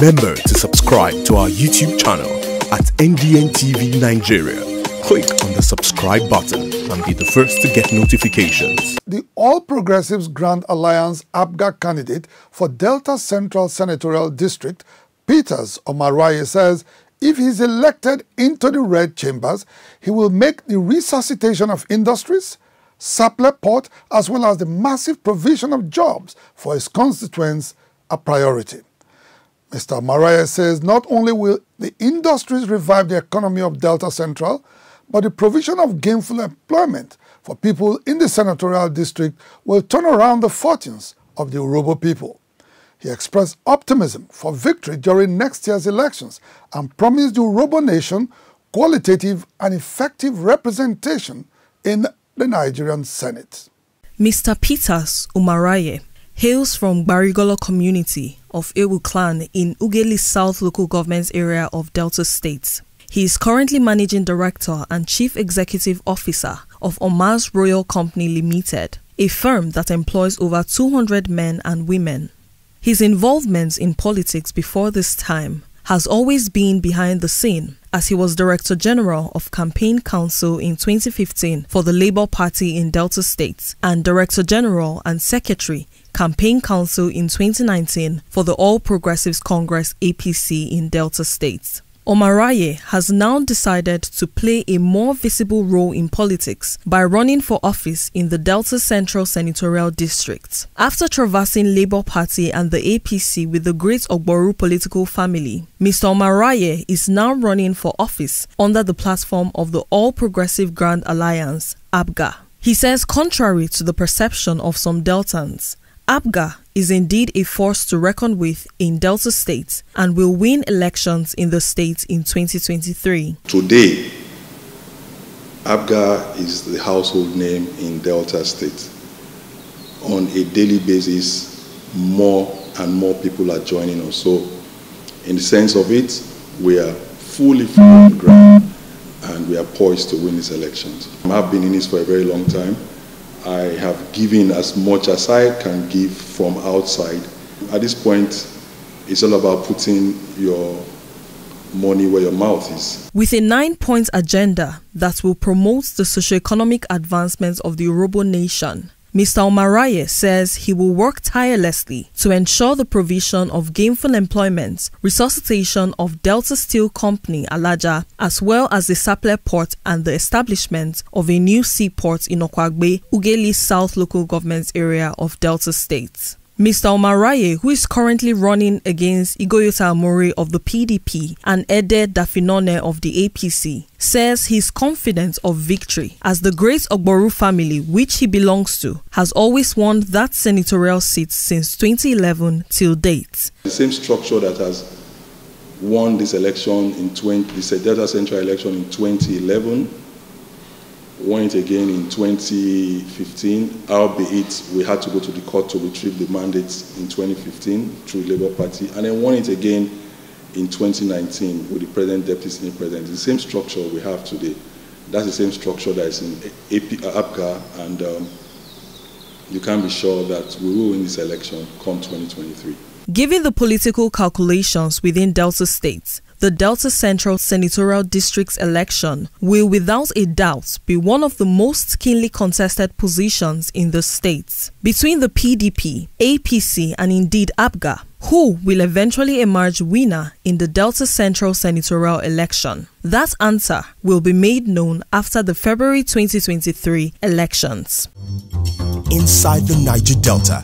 Remember to subscribe to our YouTube channel at NDN TV Nigeria. Click on the subscribe button and be the first to get notifications. The All Progressives Grand Alliance Apga candidate for Delta Central Senatorial District, Peters Omaruaye, says if he is elected into the red chambers, he will make the resuscitation of industries, Sapele Port, as well as the massive provision of jobs for his constituents a priority. Mr. Omaruaye says not only will the industries revive the economy of Delta Central, but the provision of gainful employment for people in the senatorial district will turn around the fortunes of the Urhobo people. He expressed optimism for victory during next year's elections and promised the Urhobo nation qualitative and effective representation in the Nigerian Senate. Mr. Peters Omaruaye hails from Barigolo community of Ewu clan in Ughelli South local government area of Delta State. He is currently Managing Director and Chief Executive Officer of Omaruaye Company Limited, a firm that employs over 200 men and women. His involvement in politics before this time has always been behind the scene, as he was Director General of Campaign Council in 2015 for the Labour Party in Delta State and Director General and Secretary, Campaign Council in 2019 for the All Progressives Congress APC in Delta State. Omaruaye has now decided to play a more visible role in politics by running for office in the Delta Central Senatorial District. After traversing Labour Party and the APC with the Great Ogboru political family, Mr. Omaruaye is now running for office under the platform of the All Progressive Grand Alliance, Apga. He says contrary to the perception of some Deltans, Apga is indeed a force to reckon with in Delta State and will win elections in the state in 2023. Today, Apga is the household name in Delta State. On a daily basis, more and more people are joining us. So, in the sense of it, we are fully on ground and we are poised to win these elections. I've been in this for a very long time. I have given as much as I can give from outside. At this point, it's all about putting your money where your mouth is. With a 9-point agenda that will promote the socio-economic advancement of the Urhobo nation, Mr. Omaruaye says he will work tirelessly to ensure the provision of gainful employment, resuscitation of Delta Steel Company Alaja, as well as the Sapele Port and the establishment of a new seaport in Okwagbe, Ughelli South local government area of Delta State. Mr. Omaruaye, who is currently running against Igoyota Amore of the PDP and Ede Dafinone of the APC, says he is confident of victory as the Great Ogboru family, which he belongs to, has always won that senatorial seat since 2011 till date. The same structure that has won this election in this Delta Central election in 2011, won it again in 2015, albeit we had to go to the court to retrieve the mandates in 2015 through the Labour Party, and then won it again in 2019 with the President, Deputy Senate President. It's the same structure we have today. That's the same structure that is in Apga, and you can be sure that we will win this election come 2023. Given the political calculations within Delta State, the Delta Central Senatorial District's election will without a doubt be one of the most keenly contested positions in the state. Between the PDP, APC and indeed Apga, who will eventually emerge winner in the Delta Central Senatorial election? That answer will be made known after the February 2023 elections. Inside the Niger Delta,